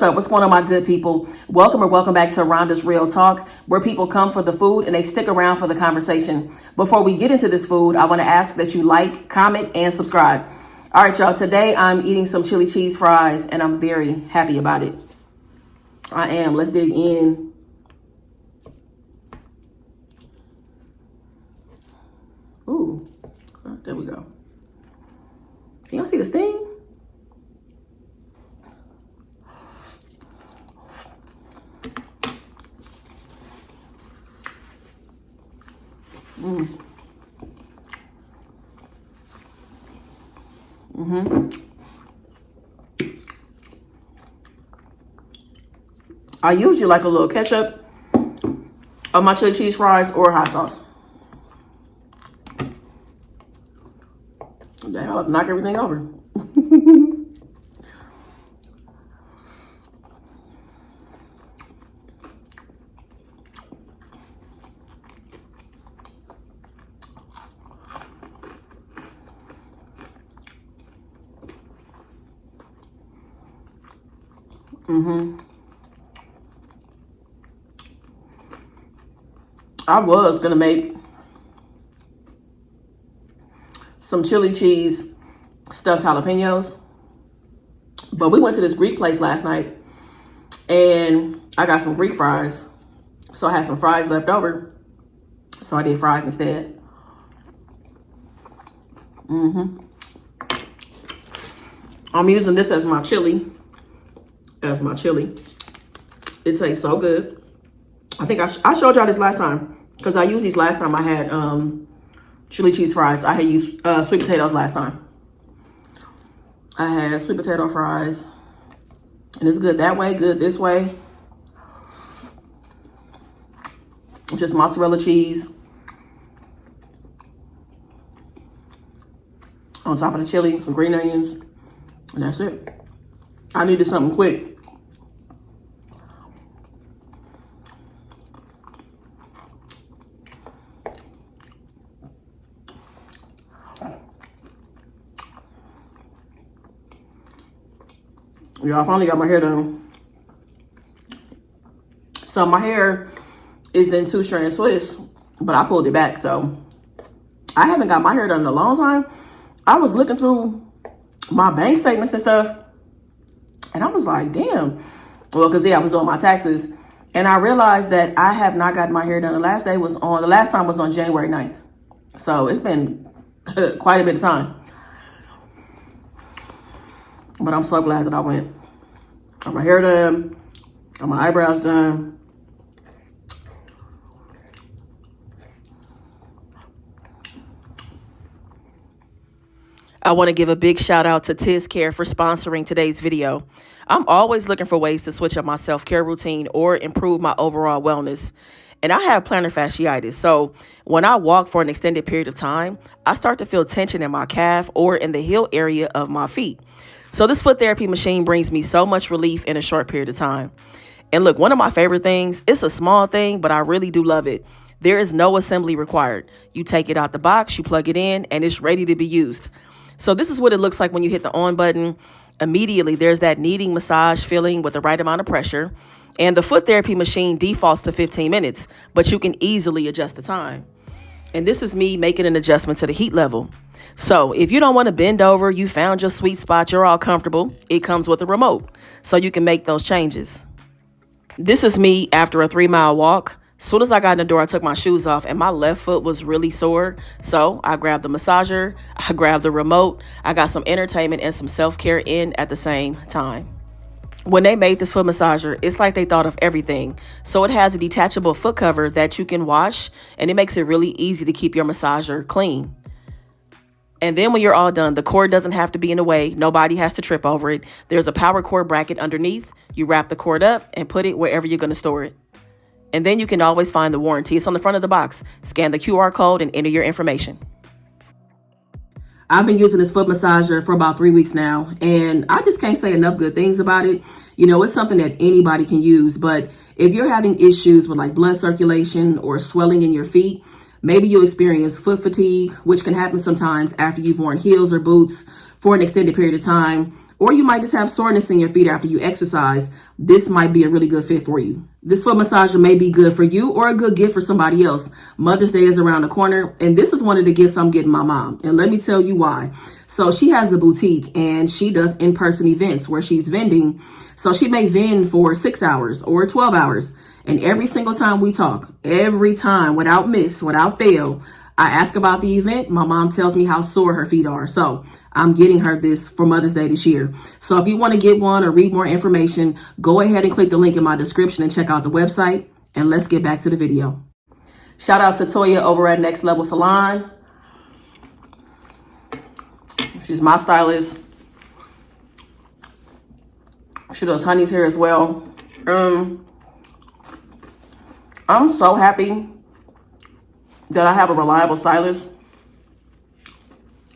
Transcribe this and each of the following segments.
What's up? What's going on, my good people? Welcome or welcome back to Rhonda's Real Talk, where people come for the food and they stick around for the conversation. Before we get into this food, I want to ask that you like, comment, and subscribe. All right, y'all. Today I'm eating some chili cheese fries, and I'm very happy about it. I am. Let's dig in. Ooh, there we go. Can y'all see the sting? I usually like a little ketchup on my chili cheese fries or hot sauce. That'll knock everything over. I was gonna make some chili cheese stuffed jalapenos, but we went to this Greek place last night and I got some Greek fries. So I had some fries left over. So I did fries instead. I'm using this as my chili. It tastes so good. I think I showed y'all this last time because I used these last time I had chili cheese fries. I had used sweet potatoes last time. I had sweet potato fries, and it's good that way, good this way. Just mozzarella cheese on top of the chili, some green onions, and that's it. I needed something quick. Yeah, I finally got my hair done. So my hair is in 2-strand twists, but I pulled it back. So I haven't got my hair done in a long time. I was looking through my bank statements and stuff, and I was like, damn. Well, because I was doing my taxes, and I realized that I have not gotten my hair done. The last time was on January 9th. So it's been quite a bit of time. But I'm so glad that I went. Got my hair done, got my eyebrows done. I want to give a big shout out to Tisscare for sponsoring today's video. I'm always looking for ways to switch up my self-care routine or improve my overall wellness. And I have plantar fasciitis, so when I walk for an extended period of time, I start to feel tension in my calf or in the heel area of my feet. So this foot therapy machine brings me so much relief in a short period of time. And look, one of my favorite things, it's a small thing, but I really do love it. There is no assembly required. You take it out the box, you plug it in, and it's ready to be used. So this is what it looks like when you hit the on button. Immediately, there's that kneading massage feeling with the right amount of pressure. And the foot therapy machine defaults to 15 minutes, but you can easily adjust the time. And this is me making an adjustment to the heat level. So if you don't want to bend over, you found your sweet spot, you're all comfortable, it comes with a remote, so you can make those changes. This is me after a 3-mile walk. As soon as I got in the door, I took my shoes off and my left foot was really sore. So I grabbed the massager, I grabbed the remote, I got some entertainment and some self-care in at the same time. When they made this foot massager, it's like they thought of everything. So it has a detachable foot cover that you can wash, and it makes it really easy to keep your massager clean. And then when you're all done, the cord doesn't have to be in the way. Nobody has to trip over it. There's a power cord bracket underneath. You wrap the cord up and put it wherever you're going to store it. And then you can always find the warranty. It's on the front of the box. Scan the QR code and enter your information. I've been using this foot massager for about 3 weeks now, and I just can't say enough good things about it. You know, it's something that anybody can use, but if you're having issues with like blood circulation or swelling in your feet, maybe you experience foot fatigue, which can happen sometimes after you've worn heels or boots for an extended period of time, or you might just have soreness in your feet after you exercise, this might be a really good fit for you. This foot massager may be good for you or a good gift for somebody else. Mother's Day is around the corner, and this is one of the gifts I'm getting my mom. And let me tell you why. So she has a boutique and she does in-person events where she's vending. So she may vend for 6 hours or 12 hours. And every single time we talk, every time, without miss, without fail, I ask about the event. My mom tells me how sore her feet are. So I'm getting her this for Mother's Day this year. So if you want to get one or read more information, go ahead and click the link in my description and check out the website. And let's get back to the video. Shout out to Toya over at Next Level Salon. She's my stylist. She does Honey's hair as well. I'm so happy that I have a reliable stylist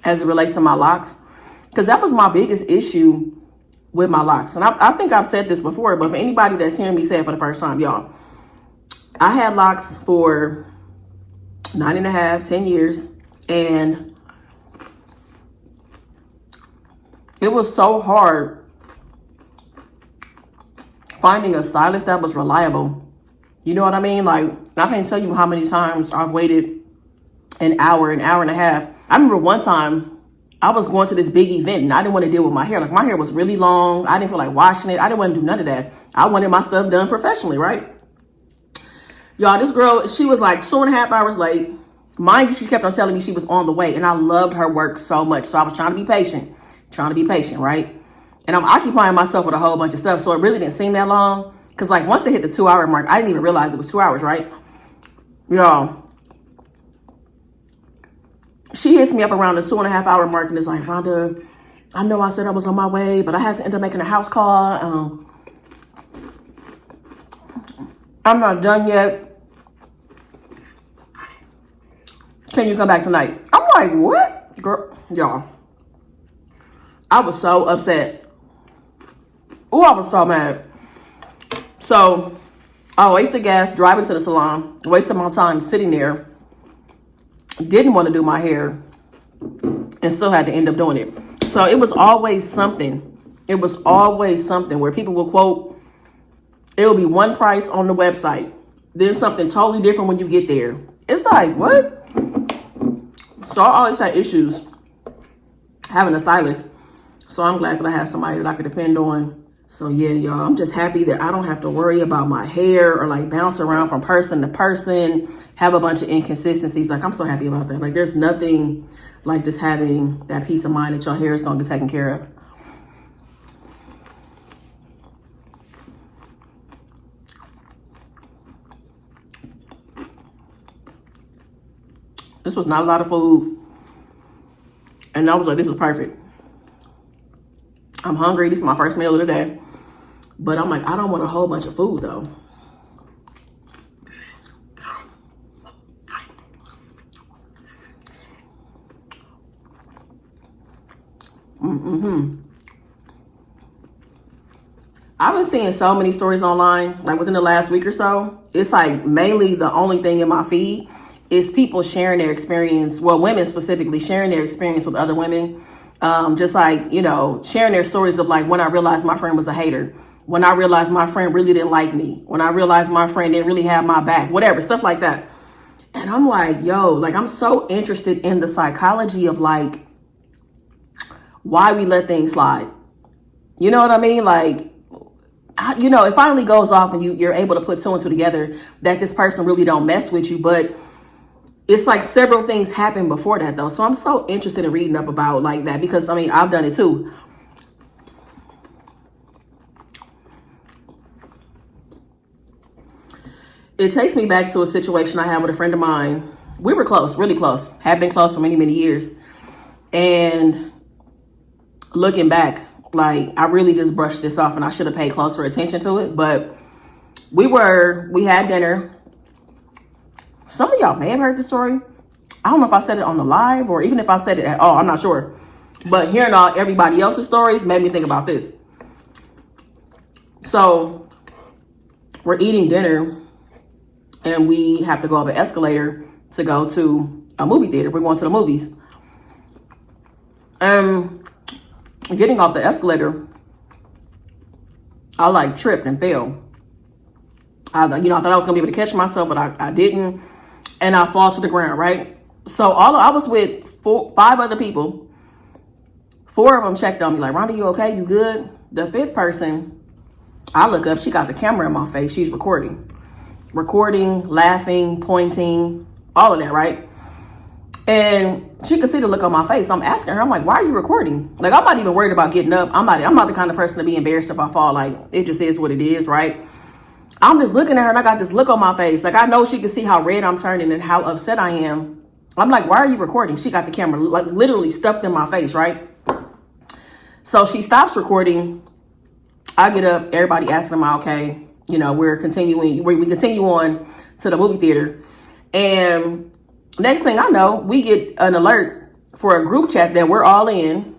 as it relates to my locks, because that was my biggest issue with my locks. And I think I've said this before, but for anybody that's hearing me say it for the first time, y'all, I had locks for 9.5, 10 years, and it was so hard finding a stylist that was reliable. You know what I mean? Like, I can't tell you how many times I've waited an hour and a half. I remember one time I was going to this big event and I didn't want to deal with my hair. Like, my hair was really long. I didn't feel like washing it. I didn't want to do none of that. I wanted my stuff done professionally, right? Y'all, this girl, she was like 2.5 hours late. Mind you, she kept on telling me she was on the way, and I loved her work so much. So I was trying to be patient, right? And I'm occupying myself with a whole bunch of stuff. So it really didn't seem that long. Because, like, once it hit the 2-hour mark, I didn't even realize it was 2 hours, right? Y'all, she hits me up around the 2.5 hour mark and is like, Rhonda, I know I said I was on my way, but I had to end up making a house call. I'm not done yet. Can you come back tonight? I'm like, what? Girl, y'all, I was so upset. Oh, I was so mad. So I wasted gas driving to the salon, wasted my time sitting there, didn't want to do my hair, and still had to end up doing it. So it was always something. It was always something where people will quote, it will be one price on the website, then something totally different when you get there. It's like, what? So I always had issues having a stylist. So I'm glad that I have somebody that I could depend on. So yeah, y'all, I'm just happy that I don't have to worry about my hair or like bounce around from person to person, have a bunch of inconsistencies. Like, I'm so happy about that. Like, there's nothing like just having that peace of mind that your hair is going to be taken care of. This was not a lot of food. And I was like, this is perfect. I'm hungry. This is my first meal of the day. But I'm like, I don't want a whole bunch of food, though. I've been seeing so many stories online, like within the last week or so. It's like mainly the only thing in my feed is people sharing their experience. Well, women specifically sharing their experience with other women. Just like, you know, sharing their stories of like when I realized my friend was a hater. When I realized my friend really didn't like me. When I realized my friend didn't really have my back. Whatever, stuff like that. And I'm like, yo, like, I'm so interested in the psychology of like why we let things slide. You know what I mean? Like, you know, it finally goes off and you're able to put two and two together that this person really don't mess with you. But it's like several things happen before that, though. So I'm so interested in reading up about like that because, I mean, I've done it too. It takes me back to a situation I had with a friend of mine. We were close, really close, had been close for many, many years. And looking back, like, I really just brushed this off and I should have paid closer attention to it. But we had dinner. Some of y'all may have heard the story. I don't know if I said it on the live or even if I said it at all. I'm not sure. But hearing everybody else's stories made me think about this. So we're eating dinner and we have to go up an escalator to go to a movie theater. We're going to the movies. getting off the escalator, I like tripped and fell. I thought I was gonna be able to catch myself, but I didn't, and I fall to the ground. Right. So I was with 5 other people. 4 of them checked on me like, Rhonda, you okay? You good? The 5th person, I look up, she got the camera in my face. She's recording, laughing, pointing, all of that, right? And she could see the look on my face. I'm asking her, I'm like, why are you recording? Like, I'm not even worried about getting up. I'm not the kind of person to be embarrassed if I fall. Like, it just is what it is, right? I'm just looking at her and I got this look on my face. Like, I know she can see how red I'm turning and how upset I am. I'm like, why are you recording? She got the camera like literally stuffed in my face, right? So she stops recording. I get up, everybody asking, am I okay? We continue on to the movie theater. And next thing I know, we get an alert for a group chat that we're all in.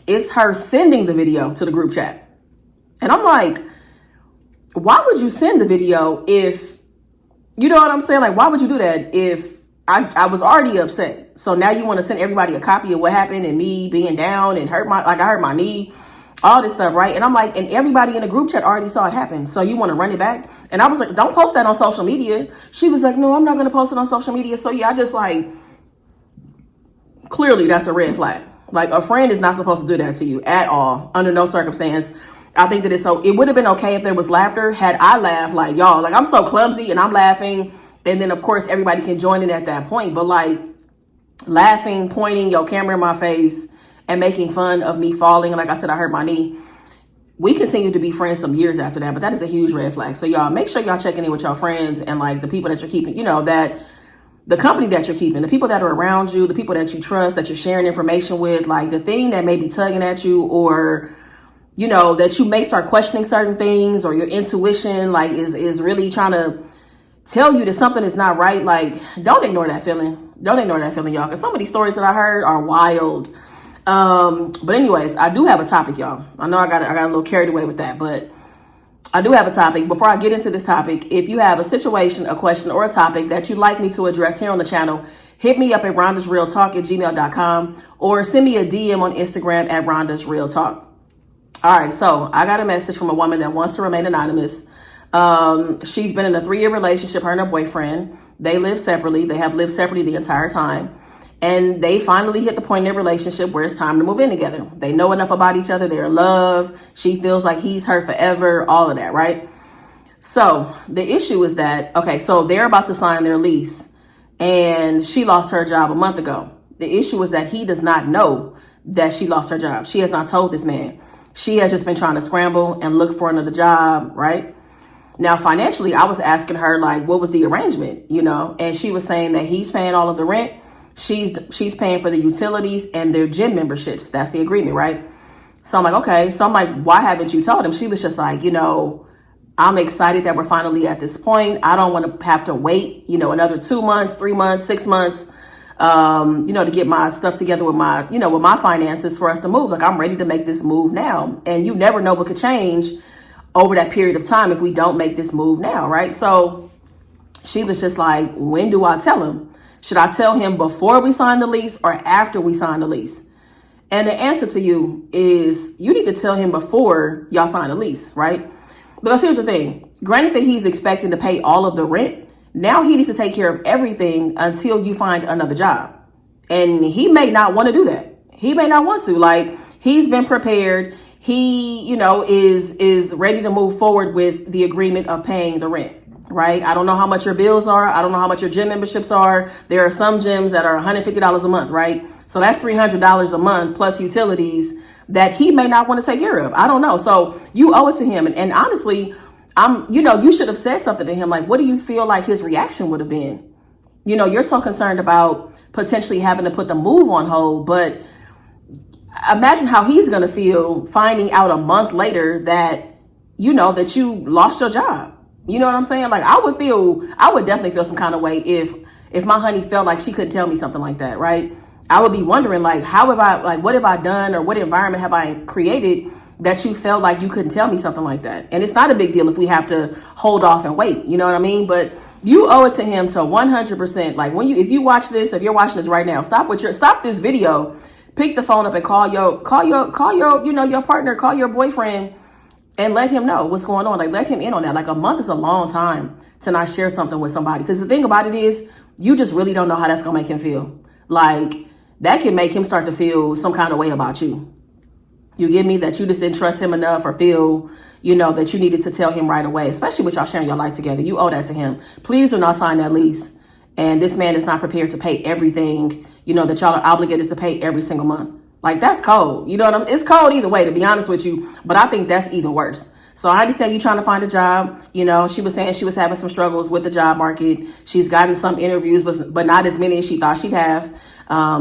It's her sending the video to the group chat. And I'm like, why would you send the video if, you know what I'm saying? Like, why would you do that if I was already upset? So now you want to send everybody a copy of what happened and me being down and I hurt my knee, all this stuff, right? And I'm like, and everybody in the group chat already saw it happen. So you want to run it back? And I was like, don't post that on social media. She was like, no, I'm not going to post it on social media. So yeah, I just like, clearly that's a red flag. Like, a friend is not supposed to do that to you at all, under no circumstance. I think that it would have been okay if there was laughter had I laughed, like, y'all, like, I'm so clumsy and I'm laughing. And then of course everybody can join in at that point. But like, laughing, pointing your camera in my face and making fun of me falling, like I said, I hurt my knee. We continued to be friends some years after that, but that is a huge red flag. So y'all, make sure y'all checking in with your friends and like the people that you're keeping, that the company that you're keeping, the people that are around you, the people that you trust, that you're sharing information with, like the thing that may be tugging at you, or that you may start questioning certain things, or your intuition like is really trying to tell you that something is not right. Like, don't ignore that feeling. Don't ignore that feeling, y'all, because some of these stories that I heard are wild. But anyways, I do have a topic, y'all. I know I got a little carried away with that, but I do have a topic. Before I get into this topic, if you have a situation, a question, or a topic that you'd like me to address here on the channel, hit me up at rondasrealtalk@gmail.com or send me a DM on Instagram at rondasrealtalk. All right, so I got a message from a woman that wants to remain anonymous. She's been in a 3-year relationship, her and her boyfriend. They live separately. They have lived separately the entire time. And they finally hit the point in their relationship where it's time to move in together. They know enough about each other. They're in love. She feels like he's her forever, all of that, right? So the issue is that, okay, so they're about to sign their lease and she lost her job a month ago. The issue is that he does not know that she lost her job. She has not told this man. She has just been trying to scramble and look for another job, right? Now, financially, I was asking her, like, what was the arrangement, And she was saying that he's paying all of the rent. She's paying for the utilities and their gym memberships. That's the agreement, right? So I'm like, okay. So I'm like, why haven't you told him? She was just like, I'm excited that we're finally at this point. I don't want to have to wait, another 2 months, 3 months, 6 months, to get my stuff together with my finances for us to move. Like, I'm ready to make this move now. And you never know what could change over that period of time if we don't make this move now, right? So she was just like, when do I tell him? Should I tell him before we sign the lease or after we sign the lease? And the answer to you is you need to tell him before y'all sign the lease, right? Because here's the thing. Granted that he's expecting to pay all of the rent, now he needs to take care of everything until you find another job. And he may not want to do that. He may not want to. Like, he's been prepared. He, is ready to move forward with the agreement of paying the rent, right? I don't know how much your bills are. I don't know how much your gym memberships are. There are some gyms that are $150 a month, right? So that's $300 a month plus utilities that he may not want to take care of. I don't know. So you owe it to him. And honestly, you should have said something to him. Like, what do you feel like his reaction would have been? You're so concerned about potentially having to put the move on hold, but imagine how he's going to feel finding out a month later that, that you lost your job. You know what I'm saying? Like, I would definitely feel some kind of way if my honey felt like she couldn't tell me something like that, right? I would be wondering, like, what have I done, or what environment have I created that you felt like you couldn't tell me something like that? And it's not a big deal if we have to hold off and wait, you know what I mean? But you owe it to him to 100%. Like, if you're watching this right now, stop this video, pick the phone up and call your, your partner, call your boyfriend and let him know what's going on. Like, let him in on that. Like, a month is a long time to not share something with somebody. Because the thing about it is, you just really don't know how that's going to make him feel. Like, that can make him start to feel some kind of way about you. You get me? That you just didn't trust him enough, or feel, that you needed to tell him right away, especially with y'all sharing your life together. You owe that to him. Please do not sign that lease. And this man is not prepared to pay everything, that y'all are obligated to pay every single month. Like, that's cold. It's cold either way, to be honest with you. But I think that's even worse. So I understand you trying to find a job. She was saying she was having some struggles with the job market. She's gotten some interviews, but not as many as she thought she'd have.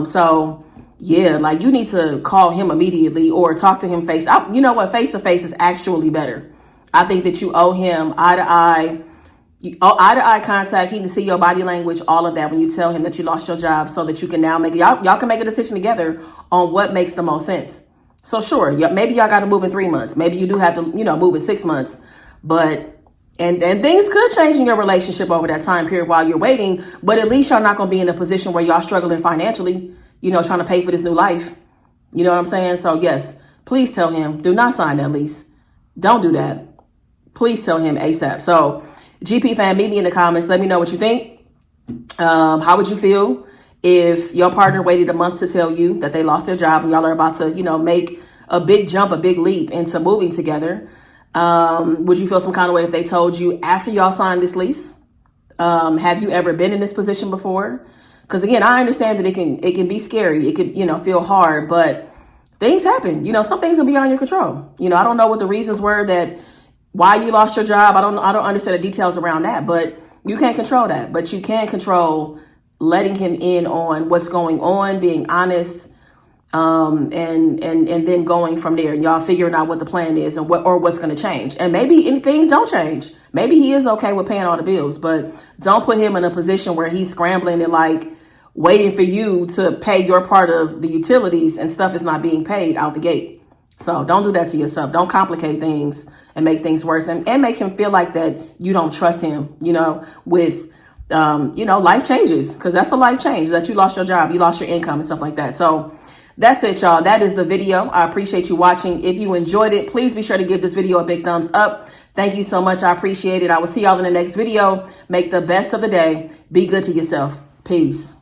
So yeah, like, you need to call him immediately or talk to him you know what? Face to face is actually better. I think that you owe him eye to eye contact. He can see your body language, all of that, when you tell him that you lost your job, so that you can now y'all can make a decision together on what makes the most sense. So sure, maybe y'all got to move in 3 months. Maybe you do have to, move in 6 months, but and things could change in your relationship over that time period while you're waiting. But at least y'all not going to be in a position where y'all struggling financially, trying to pay for this new life. You know what I'm saying? So yes, please tell him, do not sign that lease. Don't do that. Please tell him ASAP. So GP fan, meet me in the comments. Let me know what you think. How would you feel if your partner waited a month to tell you that they lost their job and y'all are about to, make a big jump, a big leap into moving together? Would you feel some kind of way if they told you after y'all signed this lease? Have you ever been in this position before? Because again, I understand that it can be scary. It could, feel hard, but things happen. Some things are beyond your control. I don't know what the reasons were that why you lost your job. I don't understand the details around that, but you can't control that. But you can control letting him in on what's going on, being honest, and then going from there, and y'all figuring out what the plan is and what's going to change. And maybe things don't change. Maybe he is okay with paying all the bills, but don't put him in a position where he's scrambling and like waiting for you to pay your part of the utilities and stuff is not being paid out the gate. So don't do that to yourself. Don't complicate things and make things worse, and make him feel like that you don't trust him, with, life changes, because that's a life change, that you lost your job, you lost your income and stuff like that. So that's it, y'all. That is the video. I appreciate you watching. If you enjoyed it, please be sure to give this video a big thumbs up. Thank you so much. I appreciate it. I will see y'all in the next video. Make the best of the day. Be good to yourself. Peace.